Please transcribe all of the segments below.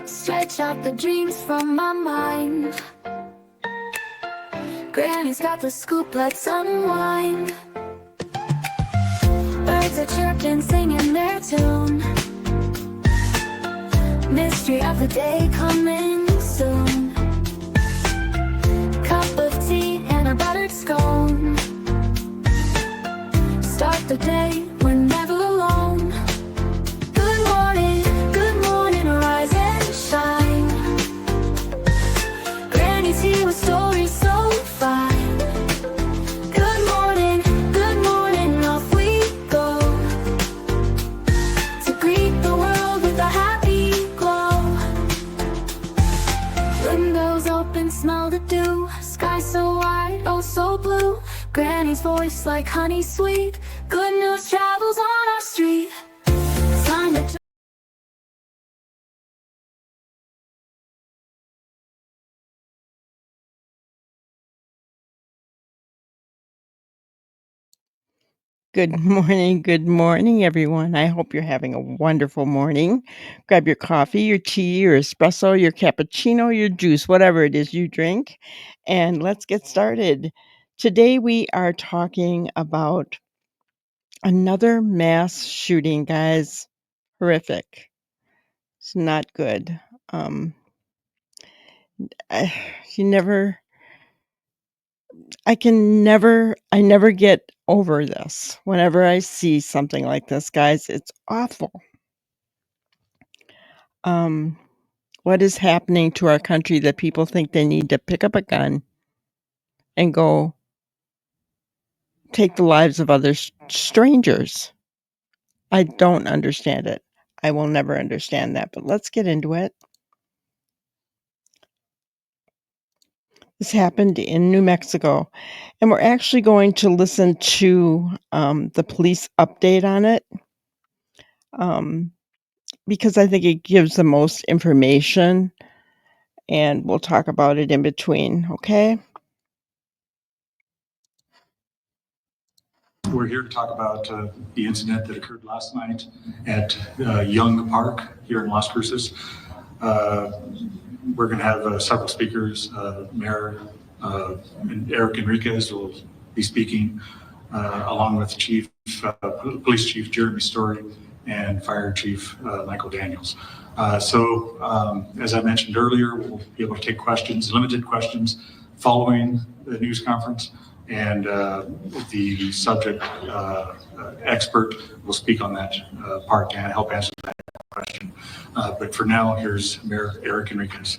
Stretch out the dreams from my mind. Granny's got the scoop, let's unwind. Birds are chirping, singing their tune. Mystery of the day coming soon. Cup of tea and a buttered scone. Start the day, we're never alone. Good morning, rise and shine. Granny's here with stories so fine. Good morning, off we go. To greet the world with a happy glow. Windows open, smell the dew. Sky so wide, oh so blue. Granny's voice like honey sweet. Good news travels on our street. Time to Good morning, everyone. I hope you're having a wonderful morning. Grab your coffee, your tea, your espresso, your cappuccino, your juice, whatever it is you drink, and let's get started. Today we are talking about another mass shooting, guys. Horrific. It's not good. I never get over this. Whenever I see something like this, guys, it's awful. What is happening to our country that people think they need to pick up a gun and go take the lives of other strangers? I don't understand it. I will never understand that, but let's get into it. This happened in New Mexico, and we're actually going to listen to the police update on it because I think it gives the most information, and we'll talk about it in between, okay? We're here to talk about the incident that occurred last night at Young Park here in Las Cruces. We're going to have several speakers. Mayor Eric Enriquez will be speaking, along with Police Chief Jeremy Story and Fire Chief Michael Daniels. So as I mentioned earlier, we'll be able to take questions, limited questions, following the news conference. And the subject expert will speak on that part and help answer that question. But for now, here's Mayor Eric Enriquez.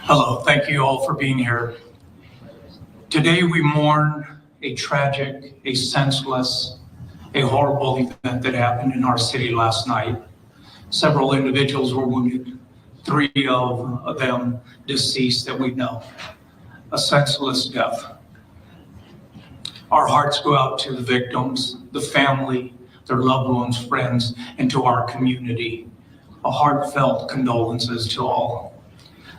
Hello, thank you all for being here. Today we mourn a tragic, a senseless, a horrible event that happened in our city last night. Several individuals were wounded. 3 of them deceased that we know. A senseless death. Our hearts go out to the victims, the family, their loved ones, friends, and to our community. A heartfelt condolences to all.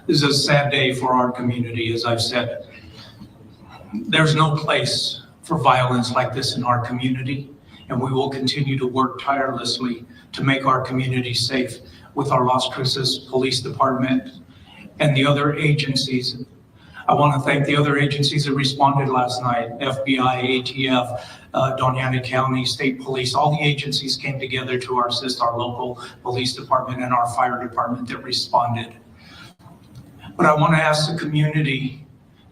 This is a sad day for our community, as I've said. There's no place for violence like this in our community, and we will continue to work tirelessly to make our community safe with our Las Cruces Police Department and the other agencies. I want to thank the other agencies that responded last night, FBI, ATF, Doña Ana County, State Police. All the agencies came together to assist our local police department and our fire department that responded. But I want to ask the community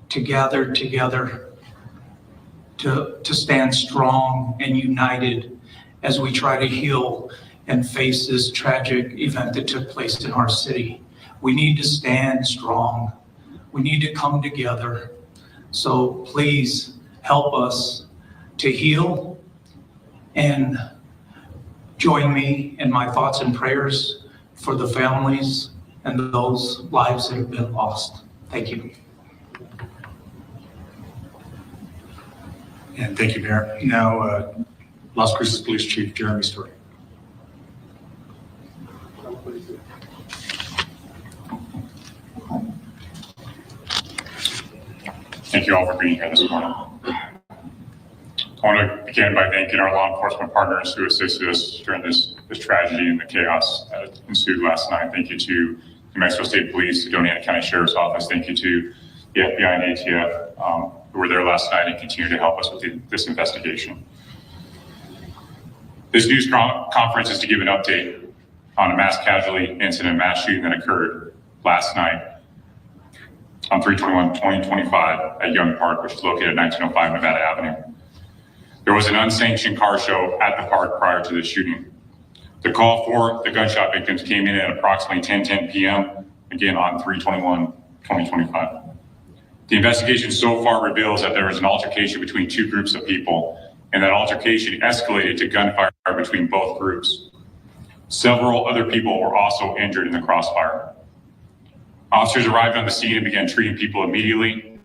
to gather together, to stand strong and united as we try to heal and face this tragic event that took place in our city. We need to stand strong. We need to come together. So please help us to heal and join me in my thoughts and prayers for the families and those lives that have been lost. Thank you. And thank you, Mayor. Now, Las Cruces Police Chief Jeremy Story. Thank you all for being here this morning. I want to begin by thanking our law enforcement partners who assisted us during this tragedy and the chaos that ensued last night. Thank you to New Mexico State Police, the Doña County Sheriff's Office. Thank you to the FBI and ATF who were there last night and continue to help us with this investigation. This news conference is to give an update on a mass casualty incident, mass shooting that occurred last night on 3/21/2025 at Young Park, which is located at 1905 Nevada Avenue. There was an unsanctioned car show at the park prior to the shooting. The call for the gunshot victims came in at approximately 10:10 p.m., again on 3/21/2025. The investigation so far reveals that there was an altercation between two groups of people, and that altercation escalated to gunfire between both groups. Several other people were also injured in the crossfire. Officers arrived on the scene and began treating people immediately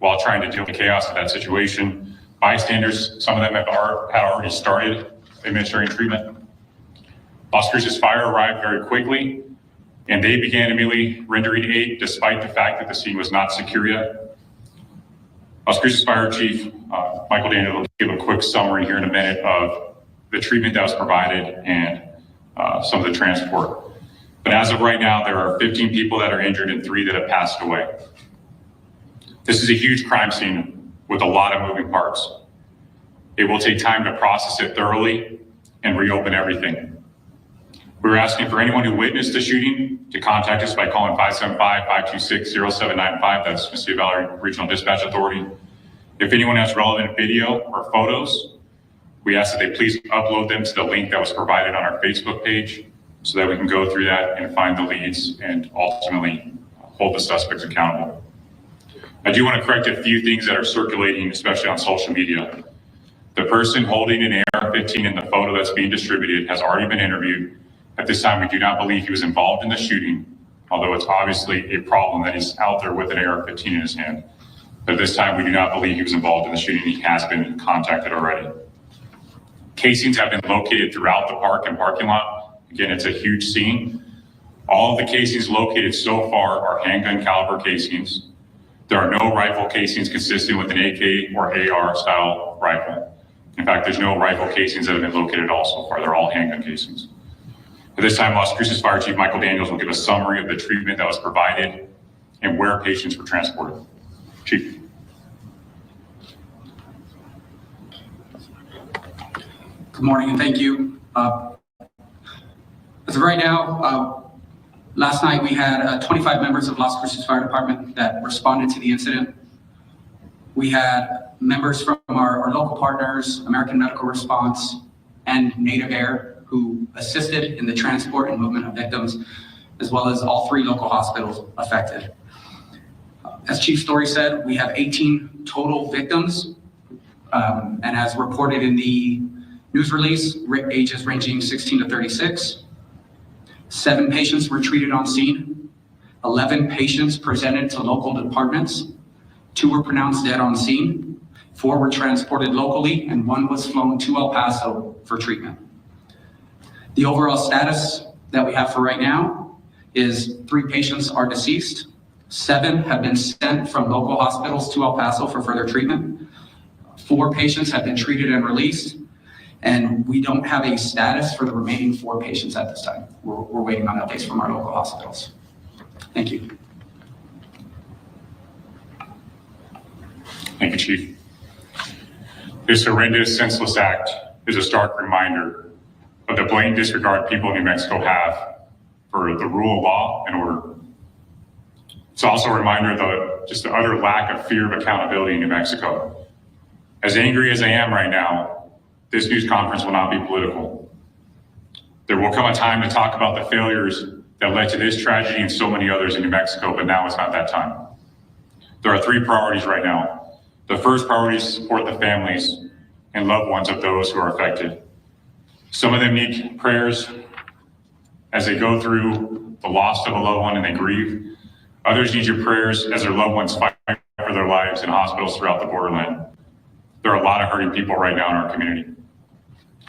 while trying to deal with the chaos of that situation. Bystanders, some of them had already started administering treatment. Las Cruces Fire arrived very quickly, and they began immediately rendering aid despite the fact that the scene was not secure yet. Las Cruces Fire Chief Michael Daniel will give a quick summary here in a minute of the treatment that was provided and some of the transport. But as of right now, there are 15 people that are injured and 3 that have passed away. This is a huge crime scene with a lot of moving parts. It will take time to process it thoroughly and reopen everything. We're asking for anyone who witnessed the shooting to contact us by calling 575-526-0795. That's Mississippi Valley Regional Dispatch Authority. If anyone has relevant video or photos, we ask that they please upload them to the link that was provided on our Facebook page so that we can go through that and find the leads and ultimately hold the suspects accountable. I do want to correct a few things that are circulating, especially on social media. The person holding an AR-15 in the photo that's being distributed has already been interviewed. At this time, we do not believe he was involved in the shooting, although it's obviously a problem that he's out there with an AR-15 in his hand. But at this time, we do not believe he was involved in the shooting. He has been contacted already. Casings have been located throughout the park and parking lot. Again, it's a huge scene. All of the casings located so far are handgun caliber casings. There are no rifle casings consistent with an AK or AR style rifle. In fact, there's no rifle casings that have been located at all so far. They're all handgun casings. At this time, Las Cruces Fire Chief Michael Daniels will give a summary of the treatment that was provided and where patients were transported. Chief. Good morning and thank you. As of right now, last night we had 25 members of Las Cruces Fire Department that responded to the incident. We had members from our local partners, American Medical Response, and Native Air, who assisted in the transport and movement of victims, as well as all 3 local hospitals affected. As Chief Story said, we have 18 total victims, and as reported in the news release, ages ranging 16 to 36. 7 patients were treated on scene. 11 patients presented to local departments. 2 were pronounced dead on scene. 4 were transported locally, and 1 was flown to El Paso for treatment. The overall status that we have for right now is 3 patients are deceased. 7 have been sent from local hospitals to El Paso for further treatment. 4 patients have been treated and released, and we don't have a status for the remaining 4 patients at this time. We're waiting on updates from our local hospitals. Thank you. Thank you, Chief. This horrendous, senseless act is a stark reminder of the blatant disregard people in New Mexico have for the rule of law and order. It's also a reminder of the utter lack of fear of accountability in New Mexico. As angry as I am right now, this news conference will not be political. There will come a time to talk about the failures that led to this tragedy and so many others in New Mexico, but now is not that time. There are 3 priorities right now. The first priority is to support the families and loved ones of those who are affected. Some of them need prayers as they go through the loss of a loved one and they grieve. Others need your prayers as their loved ones fight for their lives in hospitals throughout the borderland. There are a lot of hurting people right now in our community.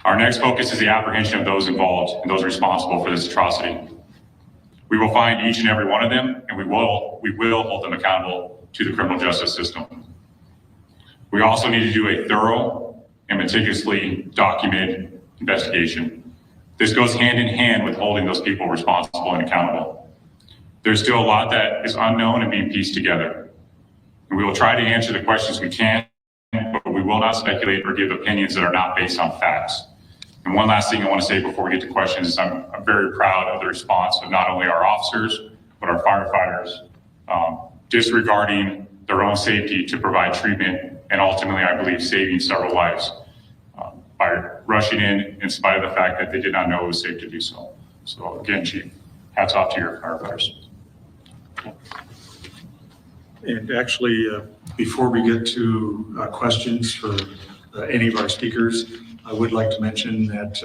Our next focus is the apprehension of those involved and those responsible for this atrocity. We will find each and every one of them, and we will hold them accountable to the criminal justice system. We also need to do a thorough and meticulously documented investigation. This goes hand in hand with holding those people responsible and accountable. There's still a lot that is unknown and being pieced together. And we will try to answer the questions we can, but we will not speculate or give opinions that are not based on facts. And one last thing I want to say before we get to questions is I'm very proud of the response of not only our officers, but our firefighters, disregarding their own safety to provide treatment and ultimately, I believe, saving several lives by rushing in spite of the fact that they did not know it was safe to do so. So again, Chief, hats off to your firefighters. And actually, before we get to questions for any of our speakers, I would like to mention that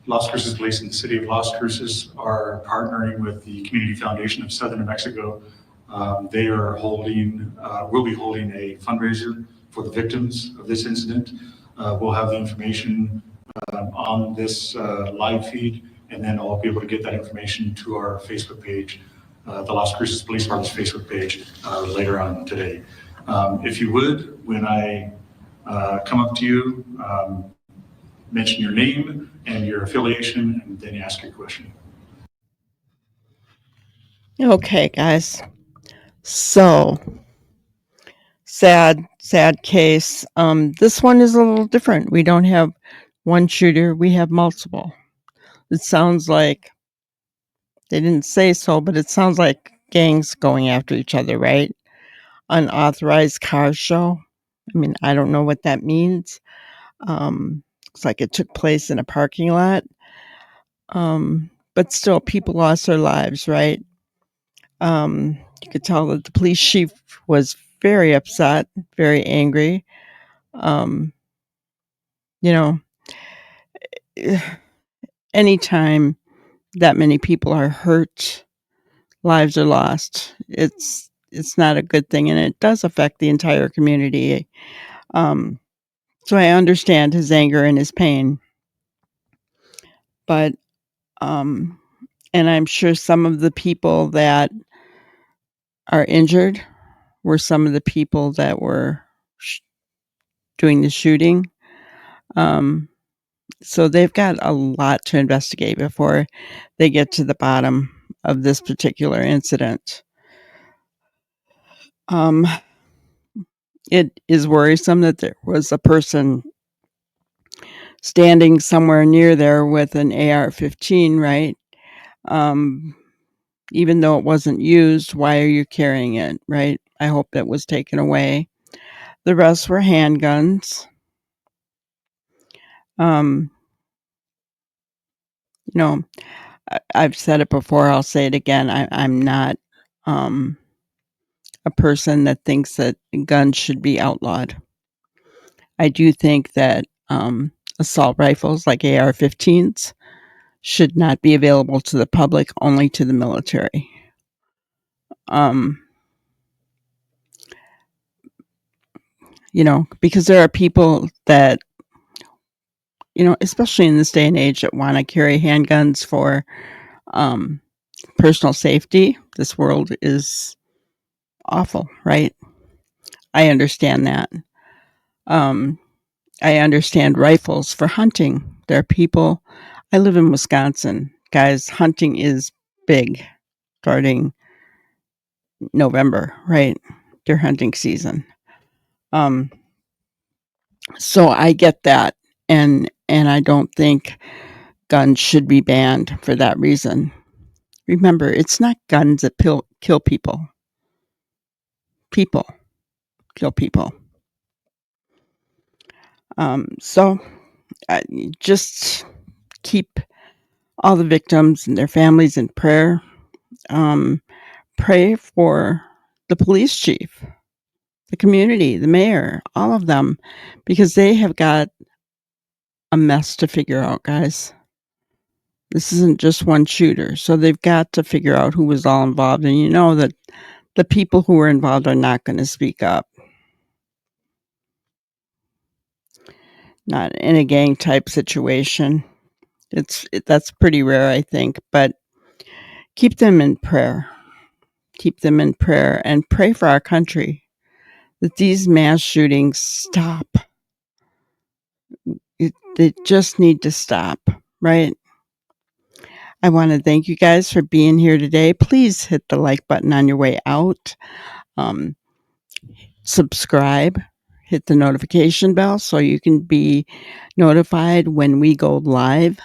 Las Cruces Police and the City of Las Cruces are partnering with the Community Foundation of Southern New Mexico. They are will be holding a fundraiser for the victims of this incident. We'll have the information on this live feed, and then I'll be able to get that information to our Facebook page, the Las Cruces Police Department's Facebook page later on today. If you would, when I come up to you, mention your name and your affiliation, and then you ask your question. Okay, guys. So, sad case. This one is a little different. We don't have one shooter, we have multiple. It sounds like, they didn't say so, but it sounds like gangs going after each other, right? Unauthorized car show. I mean, I don't know what that means. Looks like it took place in a parking lot. But still, people lost their lives, right? You could tell that the police chief was very upset, very angry. You know, anytime that many people are hurt, lives are lost, it's not a good thing, and it does affect the entire community. So I understand his anger and his pain, but and I'm sure some of the people that are injured were some of the people that were doing the shooting. So they've got a lot to investigate before they get to the bottom of this particular incident. It is worrisome that there was a person standing somewhere near there with an AR-15, right? Even though it wasn't used, why are you carrying it, right? I hope that was taken away. The rest were handguns. You know, I've said it before, I'll say it again. I'm not a person that thinks that guns should be outlawed. I do think that assault rifles like AR-15s should not be available to the public, only to the military. You know, because there are people that, you know, especially in this day and age, that want to carry handguns for personal safety. This world is awful, right? I understand that. I understand rifles for hunting. There are people, I live in Wisconsin. Guys, hunting is big starting November, right? Deer hunting season. So I get that. And I don't think guns should be banned for that reason. Remember, it's not guns that kill people. People kill people. So just keep all the victims and their families in prayer. Pray for the police chief, the community, the mayor, all of them, because they have got a mess to figure out, guys. This isn't just one shooter, so they've got to figure out who was all involved. And you know that the people who were involved are not going to speak up. Not in a gang type situation. That's pretty rare, I think, but keep them in prayer. Keep them in prayer and pray for our country, that these mass shootings stop. They just need to stop, right? I want to thank you guys for being here today. Please hit the like button on your way out. Subscribe, hit the notification bell so you can be notified when we go live,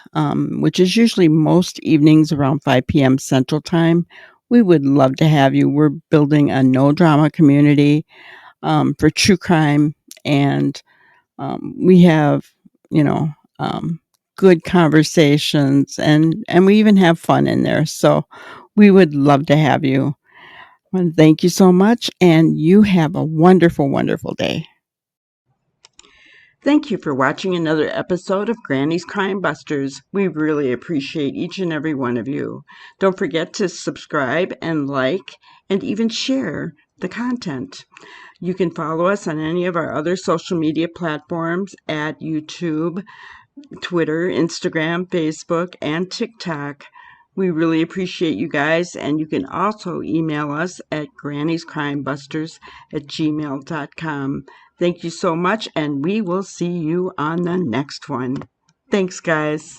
which is usually most evenings around 5 p.m. Central Time. We would love to have you. We're building a no drama community for true crime, and we have, good conversations, and we even have fun in there. So we would love to have you. I want to thank you so much, and you have a wonderful, wonderful day. Thank you for watching another episode of Granny's Crime Busters. We really appreciate each and every one of you. Don't forget to subscribe and like and even share the content. You can follow us on any of our other social media platforms at YouTube, Twitter, Instagram, Facebook, and TikTok. We really appreciate you guys, and you can also email us at grannyscrimebusters@gmail.com. Thank you so much, and we will see you on the next one. Thanks, guys.